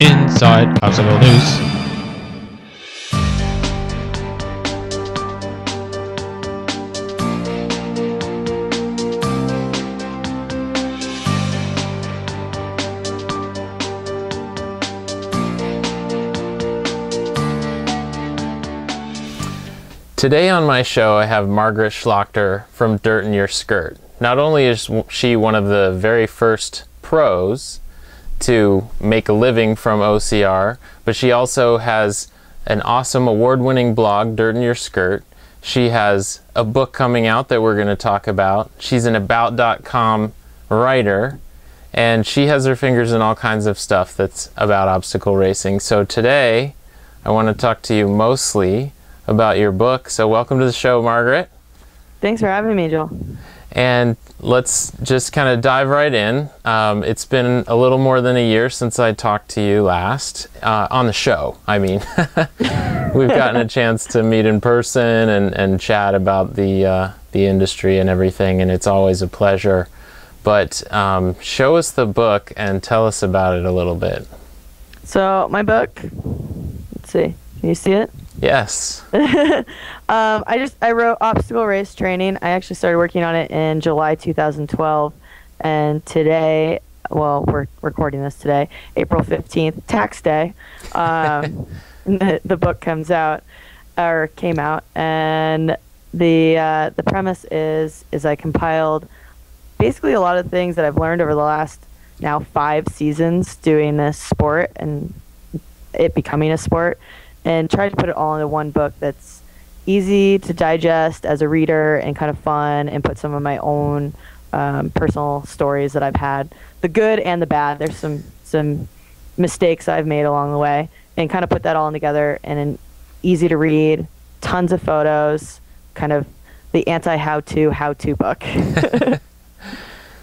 Inside Popsicle News. Today on my show, I have Margaret Schlachter from Dirt in Your Skirt. Not only is she one of the very first pros to make a living from OCR, but she also has an awesome award-winning blog, Dirt in Your Skirt. She has a book coming out that we're going to talk about. She's an about.com writer, and she has her fingers in all kinds of stuff that's about obstacle racing. So today, I want to talk to you mostly about your book. So welcome to the show, Margaret. Thanks for having me, Joel. And let's just kind of dive right in. It's been a little more than a year since I talked to you last, on the show, I mean. We've gotten a chance to meet in person and chat about the industry and everything, and it's always a pleasure. But show us the book and tell us about it a little bit. So my book, let's see, can you see it? Yes. I wrote Obstacle Race Training. I actually started working on it in July 2012, and today, well, we're recording this today, April 15th, tax day, the book comes out, or came out, and the premise is I compiled basically a lot of things that I've learned over the last now 5 seasons doing this sport and it becoming a sport, and tried to put it all into one book that's easy to digest as a reader and kind of fun, and put some of my own personal stories that I've had, the good and the bad. There's some mistakes I've made along the way, and kind of put that all together in an easy to read, tons of photos, kind of the how-to book.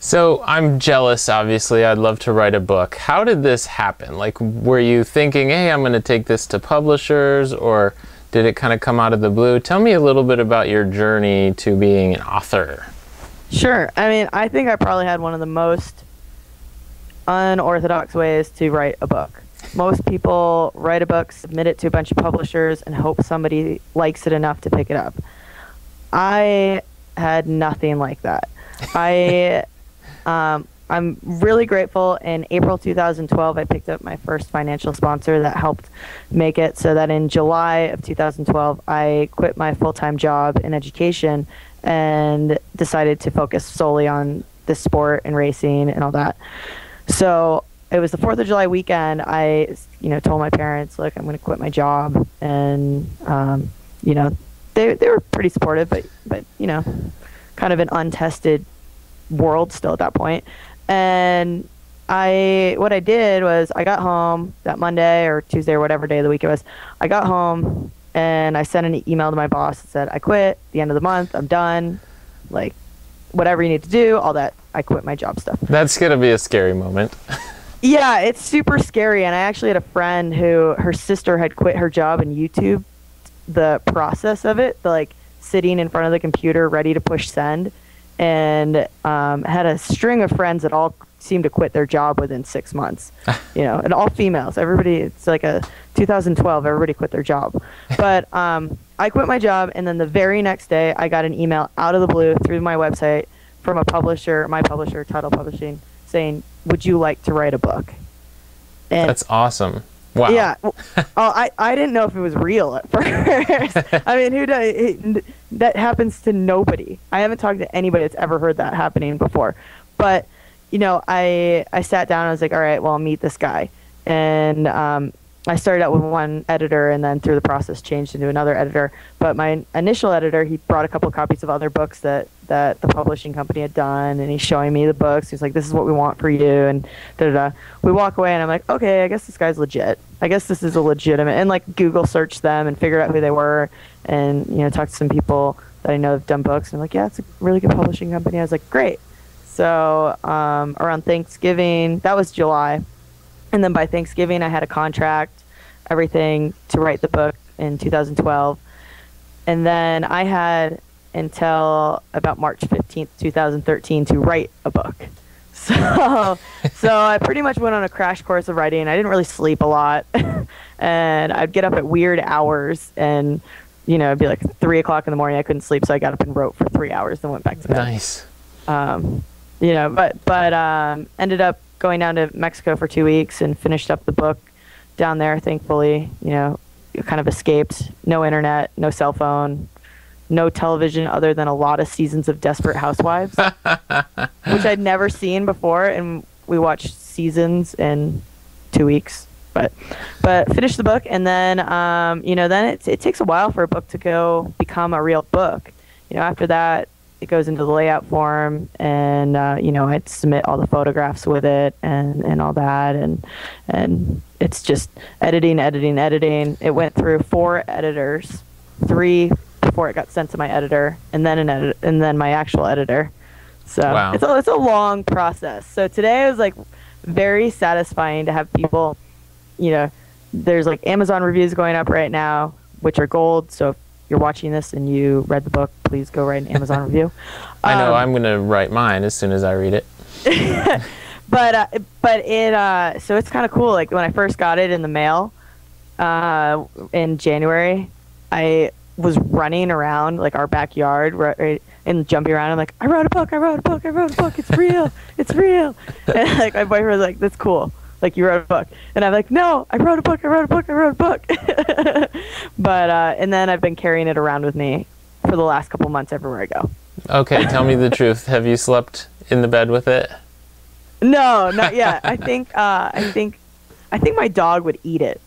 So I'm jealous, obviously. I'd love to write a book. How did this happen? Like, were you thinking, hey, I'm going to take this to publishers, or did it kind of come out of the blue? Tell me a little bit about your journey to being an author. Sure. I mean, I think I probably had one of the most unorthodox ways to write a book. Most people write a book, submit it to a bunch of publishers, and hope somebody likes it enough to pick it up. I had nothing like that. I'm really grateful. In April 2012, I picked up my first financial sponsor that helped make it so that in July of 2012, I quit my full-time job in education and decided to focus solely on the sport and racing and all that. So it was the 4th of July weekend. I, told my parents, look, I'm going to quit my job. And, they were pretty supportive, but, kind of an untested world still at that point. And what I did was I got home that Monday or Tuesday or whatever day of the week it was. I got home and I sent an email to my boss that said, I quit the end of the month. I'm done. Like, whatever you need to do, all that. I quit my job stuff. That's going to be a scary moment. Yeah, it's super scary. And I actually had a friend who her sister had quit her job and YouTube the process of it, sitting in front of the computer ready to push send. And had a string of friends that all seemed to quit their job within 6 months, and all females. Everybody, it's like a 2012, everybody quit their job. But I quit my job, and then the very next day, I got an email out of the blue through my website from a publisher, my publisher, Title Publishing, saying, would you like to write a book? And that's awesome. Wow. Yeah. I didn't know if it was real at first. I mean, that happens to nobody. I haven't talked to anybody that's ever heard that happening before. But, I sat down and I was like, all right, well, I'll meet this guy. And I started out with one editor and then through the process changed into another editor. But my initial editor, he brought a couple of copies of other books that the publishing company had done, and he's showing me the books. He's like, this is what we want for you, and da-da-da. We walk away, and I'm like, okay, I guess this guy's legit. I guess this is a legitimate, and Google searched them and figured out who they were, and talked to some people that I know have done books, and I'm like, yeah, it's a really good publishing company. I was like, great. So around Thanksgiving, that was July, and then by Thanksgiving, I had a contract, everything to write the book in 2012, and then I had until about March 15th, 2013 to write a book. So So I pretty much went on a crash course of writing. I didn't really sleep a lot. And I'd get up at weird hours and, it'd be like 3 o'clock in the morning. I couldn't sleep. So I got up and wrote for 3 hours, then went back to bed. Nice. But ended up going down to Mexico for 2 weeks and finished up the book down there, thankfully. Kind of escaped. No internet, no cell phone, no television other than a lot of seasons of Desperate Housewives, which I'd never seen before. And we watched seasons in 2 weeks. But finished the book, and then then it takes a while for a book to become a real book. After that, it goes into the layout form, and I'd submit all the photographs with it and all that, and it's just editing. It went through 4 editors, 3 before it got sent to my editor, and then my actual editor. So wow. It's a long process. So today was like very satisfying to have people. There's like Amazon reviews going up right now, which are gold. So if you're watching this and you read the book, please go write an Amazon review. I know I'm going to write mine as soon as I read it. So it's kind of cool. Like when I first got it in the mail in January, I was running around like our backyard and jumping around. I'm like, I wrote a book. It's real. It's real. And like my boyfriend was like, that's cool. Like, you wrote a book. And I'm like, no, I wrote a book. But and then I've been carrying it around with me for the last couple months everywhere I go. Okay, tell me the truth. Have you slept in the bed with it? No, not yet. I think my dog would eat it,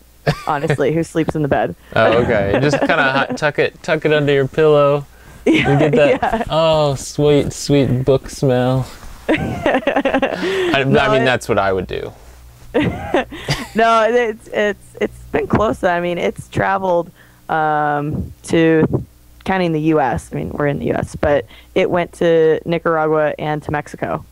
honestly, who sleeps in the bed. Oh, okay. Just kind of tuck it under your pillow. Yeah, you get that, yeah. Oh, sweet book smell. I mean, that's what I would do. No, it's been close. I mean, it's traveled to, counting the U.S. I mean, we're in the U.S., but it went to Nicaragua and to Mexico.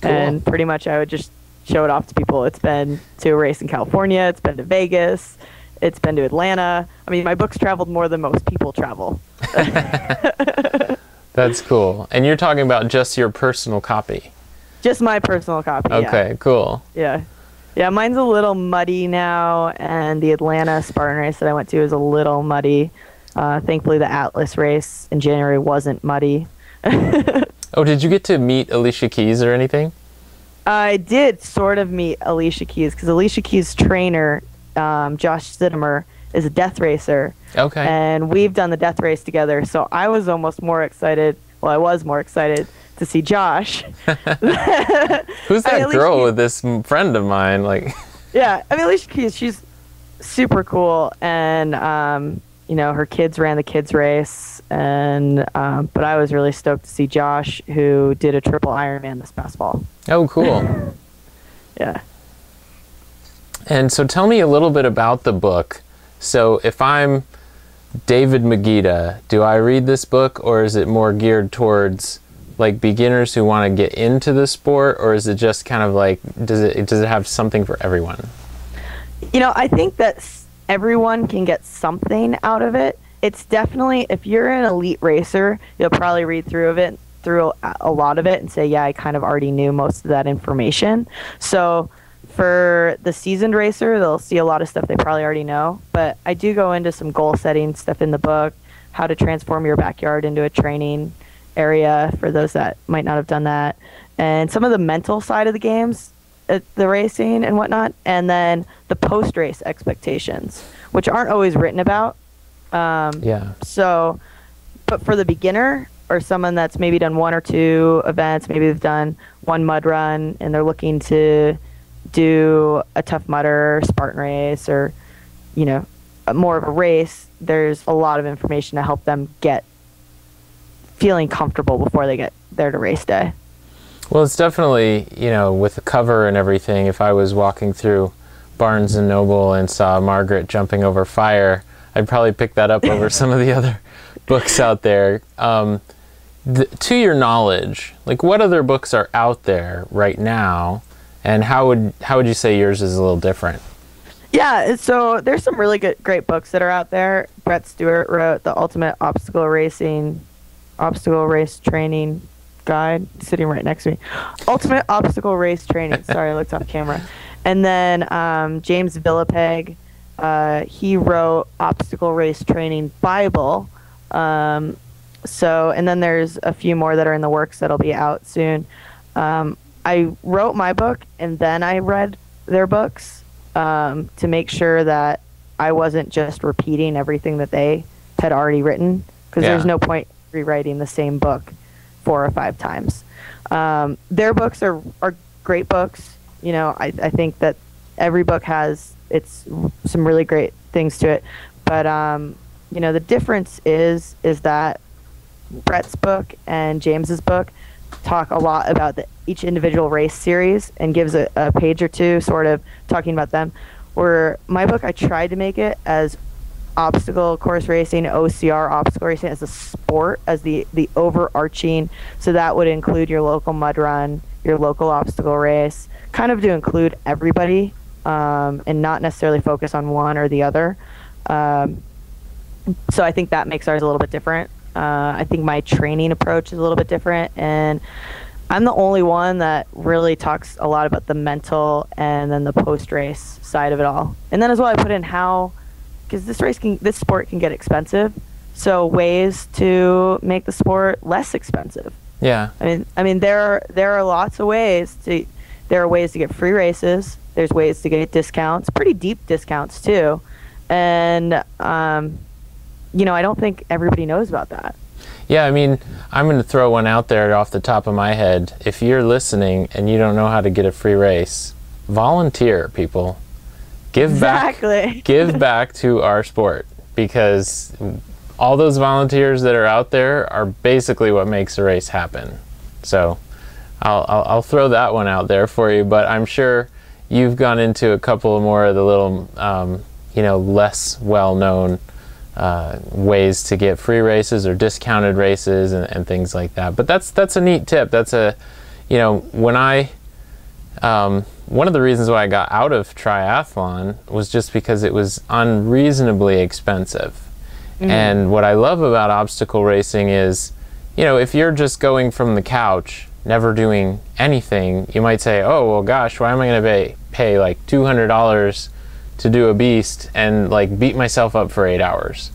Cool. And pretty much I would just show it off to people. It's been to a race in California. It's been to Vegas. It's been to Atlanta. I mean, my book's traveled more than most people travel. That's cool. And you're talking about just your personal copy? Just my personal copy, Okay, yeah. Cool. Yeah. Yeah, mine's a little muddy now, and the Atlanta Spartan race that I went to is a little muddy. Thankfully, the Atlas race in January wasn't muddy. Oh, did you get to meet Alicia Keys or anything? I did sort of meet Alicia Keys, because Alicia Keys' trainer, Josh Sidemer, is a death racer. Okay. And we've done the death race together, so I was almost more excited. Well, I was more excited to see Josh. Who's that girl with this friend of mine? Like, yeah, I mean, Alicia Keys, she's super cool, and her kids ran the kids race, and but I was really stoked to see Josh, who did a triple Ironman this past fall. Oh, cool. Yeah. And so tell me a little bit about the book. So if I'm David Magida, do I read this book, or is it more geared towards like beginners who want to get into the sport, or is it just kind of like, does it have something for everyone? I think that everyone can get something out of it. It's definitely, if you're an elite racer, you'll probably read through a lot of it and say, yeah, I kind of already knew most of that information. So for the seasoned racer, they'll see a lot of stuff they probably already know. But I do go into some goal setting stuff in the book, how to transform your backyard into a training area for those that might not have done that, and some of the mental side of the games, the racing and whatnot, and then the post-race expectations, which aren't always written about. So, but for the beginner or someone that's maybe done 1 or 2 events, maybe they've done 1 mud run and they're looking to do a Tough Mudder, Spartan race, or more of a race, there's a lot of information to help them get feeling comfortable before they get there to race day. Well, it's definitely, with the cover and everything, if I was walking through Barnes and Noble and saw Margaret jumping over fire, I'd probably pick that up over some of the other books out there. To your knowledge, like, what other books are out there right now, and how would you say yours is a little different? Yeah, so there's some really great books that are out there. Brett Stewart wrote The Ultimate Obstacle Race Training guide sitting right next to me. Ultimate Obstacle Race Training. Sorry, I looked off camera. And then James Villapeg, he wrote Obstacle Race Training Bible. And then there's a few more that are in the works that'll be out soon. I wrote my book, and then I read their books to make sure that I wasn't just repeating everything that they had already written, because there's no point rewriting the same book 4 or 5 times. Their books are great books. You know, I think that every book has some really great things to it. But, you know, the difference is that Brett's book and James's book talk a lot about each individual race series and gives a page or two sort of talking about them. Where my book, I tried to make it as obstacle course racing, OCR obstacle racing as a sport, as the overarching. So that would include your local mud run, your local obstacle race, kind of to include everybody, and not necessarily focus on one or the other. So I think that makes ours a little bit different. I think my training approach is a little bit different, and I'm the only one that really talks a lot about the mental and then the post-race side of it all. And then as well, I put in how, because this sport can get expensive, so ways to make the sport less expensive. Yeah. I mean, there are lots of ways there are ways to get free races. There's ways to get discounts, pretty deep discounts too. And, you know, I don't think everybody knows about that. Yeah, I mean, I'm going to throw one out there off the top of my head. If you're listening and you don't know how to get a free race, volunteer, people. Give back to our sport, because all those volunteers that are out there are basically what makes a race happen. So I'll throw that one out there for you, but I'm sure you've gone into a couple more of the little, you know, less well-known ways to get free races or discounted races and things like that. But that's a neat tip. That's you know, when one of the reasons why I got out of triathlon was just because it was unreasonably expensive. Mm-hmm. And what I love about obstacle racing is, you know, if you're just going from the couch, never doing anything, you might say, oh, well, gosh, why am I going to pay like $200 to do a beast and like beat myself up for 8 hours?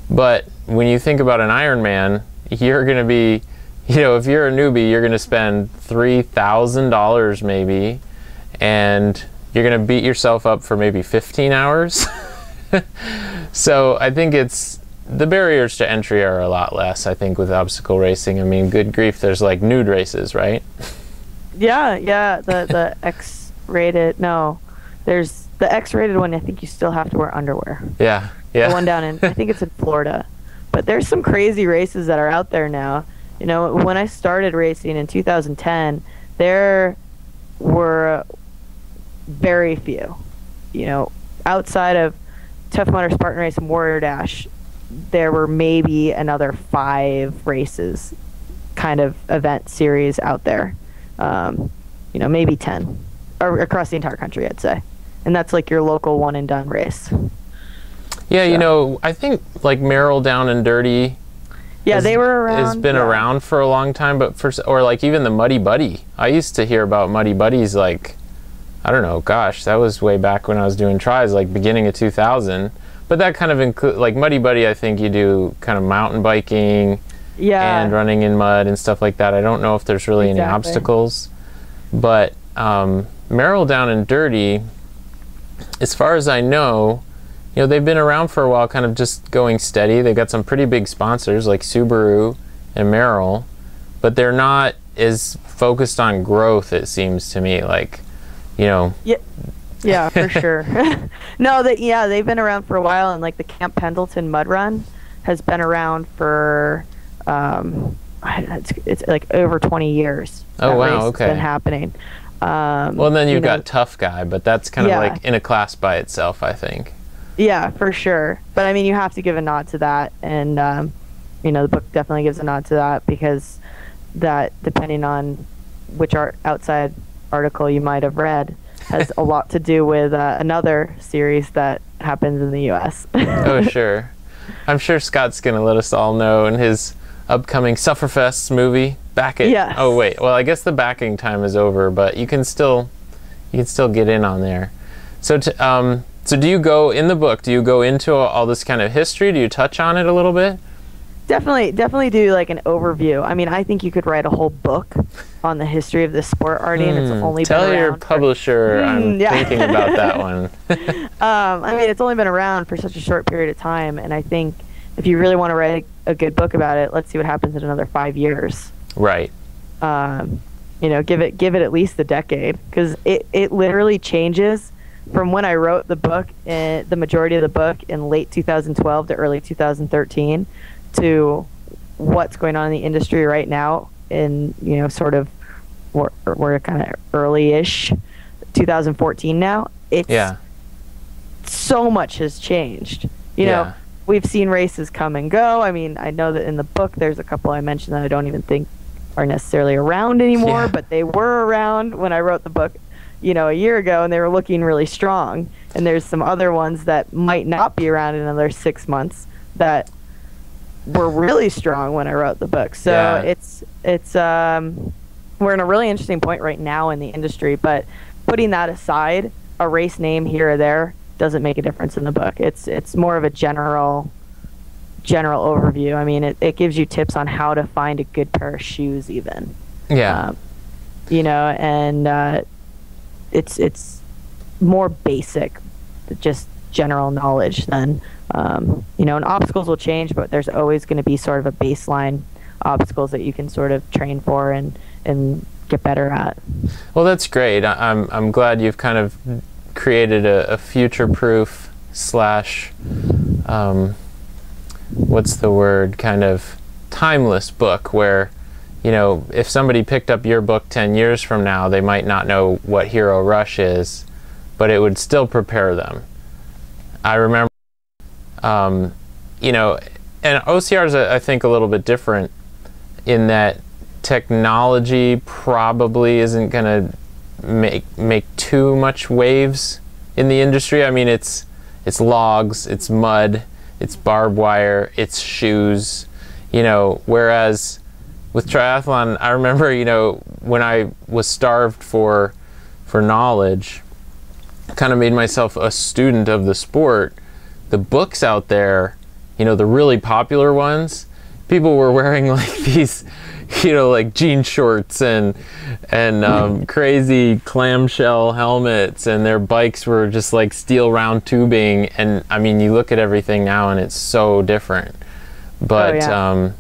But when you think about an Ironman, you're going to be, you know, if you're a newbie, you're going to spend $3,000 maybe, and you're going to beat yourself up for maybe 15 hours. So I think the barriers to entry are a lot less, I think, with obstacle racing. I mean, good grief, there's like nude races, right? Yeah, the X-rated, no, there's the X-rated one. I think you still have to wear underwear. Yeah. The one down in, I think it's in Florida. But there's some crazy races that are out there now. You know, when I started racing in 2010, there were very few. You know, outside of Tough Mudder, Spartan Race, and Warrior Dash, there were maybe another 5 races, kind of event series out there. You know, maybe 10, or across the entire country, I'd say. And that's like your local one and done race. Yeah, so, you know, I think like Merrill Down and Dirty. Yeah, they were around. Has been around for a long time, but or like even the Muddy Buddy. I used to hear about Muddy Buddies like, I don't know, gosh, that was way back when I was doing tries, like beginning of 2000. But that kind of include, like Muddy Buddy, I think you do kind of mountain biking, and running in mud and stuff like that. I don't know if there's really any obstacles, but Merrill Down and Dirty, as far as I know, you know, they've been around for a while, kind of just going steady. They've got some pretty big sponsors like Subaru and Merrill, but they're not as focused on growth, it seems to me. Like, you know. Yeah, for sure. No, they've been around for a while, and like the Camp Pendleton Mud Run has been around for it's like over 20 years. Oh wow, okay. It's been happening. Well, and then you've got Tough Guy, but that's kind of like in a class by itself, I think. Yeah, for sure. But I mean, you have to give a nod to that, and you know, the book definitely gives a nod to that, because that, depending on which outside article you might have read, has a lot to do with another series that happens in the U.S. Oh, sure. I'm sure Scott's going to let us all know in his upcoming Sufferfest movie. Yes. Oh wait, well I guess the backing time is over, but you can still get in on there. So so do you go in the book? Do you go into all this kind of history? Do you touch on it a little bit? Definitely do like an overview. I mean, I think you could write a whole book on the history of the sport, Artie, and it's only been around. Tell your publisher I'm thinking about that one. I mean, it's only been around for such a short period of time, and I think if you really want to write a good book about it, let's see what happens in another 5 years. Right. You know, give it at least a decade, because it literally changes from when I wrote the book, the majority of the book in late 2012 to early 2013, to what's going on in the industry right now in, you know, sort of we're kind of early-ish 2014 now. It's so much has changed. You know, we've seen races come and go. I mean, I know that in the book there's a couple I mentioned that I don't even think are necessarily around anymore, but they were around when I wrote the book, you know, a year ago, and they were looking really strong. And there's some other ones that might not be around in another 6 months that were really strong when I wrote the book. So it's we're in a really interesting point right now in the industry, but putting that aside, a race name here or there doesn't make a difference in the book. It's more of a general overview. I mean, it gives you tips on how to find a good pair of shoes even. You know, and it's more basic, just general knowledge than you know, and obstacles will change, but there's always going to be sort of a baseline obstacles that you can sort of train for and get better at. Well, that's great. I'm glad you've kind of created a future-proof slash what's the word, kind of timeless book where, you know, if somebody picked up your book 10 years from now, they might not know what Hero Rush is, but it would still prepare them. I remember you know, and OCR is, I think, a little bit different in that technology probably isn't going to make too much waves in the industry. I mean, it's logs, it's mud, it's barbed wire, it's shoes, you know, whereas with triathlon, I remember, you know, when I was starved for knowledge, I kind of made myself a student of the sport. The books out there, you know, the really popular ones, people were wearing like these, you know, like jean shorts and crazy clamshell helmets, and their bikes were just like steel round tubing. And I mean, you look at everything now and it's so different. But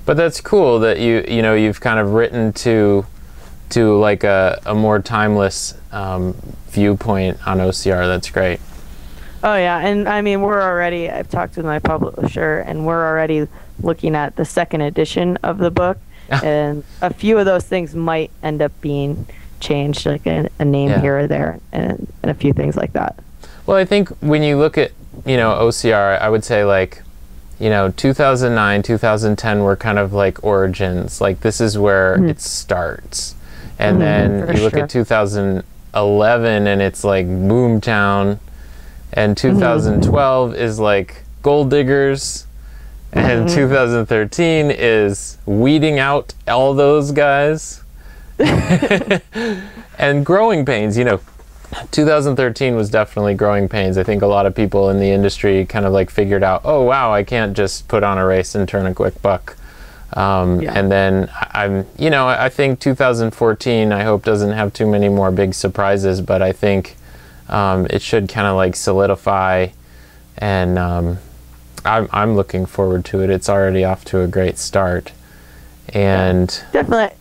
but that's cool that you know, you've kind of written to like a more timeless viewpoint on OCR. That's great. Oh yeah, and I mean, I've talked with my publisher, and we're already looking at the second edition of the book, and a few of those things might end up being changed, like a name here or there, and a few things like that. Well, I think when you look at, you know, OCR, I would say like, you know, 2009, 2010 were kind of like origins, like this is where it starts. And then you look at 2011 and it's like Boomtown, and 2012 is like Gold Diggers, and 2013 is weeding out all those guys. And Growing Pains, you know, 2013 was definitely Growing Pains. I think a lot of people in the industry kind of like figured out, oh wow, I can't just put on a race and turn a quick buck. And then you know, I think 2014, I hope, doesn't have too many more big surprises, but I think it should kind of like solidify, and I'm looking forward to it. It's already off to a great start, and definitely.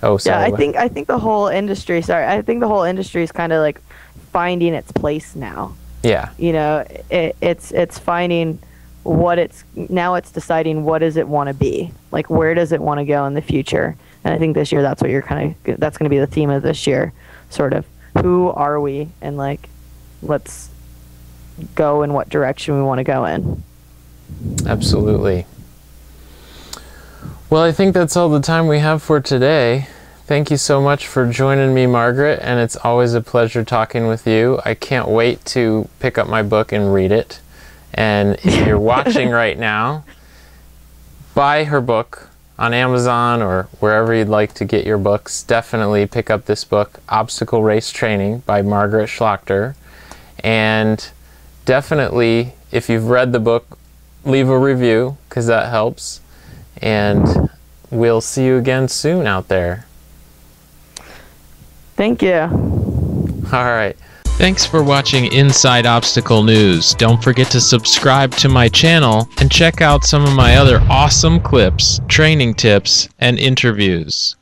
Oh, sorry. Yeah, I think the whole industry. I think the whole industry is kind of like finding its place now. Yeah. You know, it's finding what it's deciding what does it want to be, like where does it want to go in the future. And I think this year that's going to be the theme of this year, sort of. Who are we, and like, let's go in what direction we want to go in. Absolutely. Well, I think that's all the time we have for today. Thank you so much for joining me, Margaret, and it's always a pleasure talking with you. I can't wait to pick up my book and read it. And if you're watching right now, buy her book on Amazon or wherever you'd like to get your books. Definitely pick up this book, Obstacle Race Training by Margaret Schlachter. And definitely, if you've read the book, leave a review, because that helps. And we'll see you again soon out there. Thank you. All right. Thanks for watching Inside Obstacle News. Don't forget to subscribe to my channel and check out some of my other awesome clips, training tips, and interviews.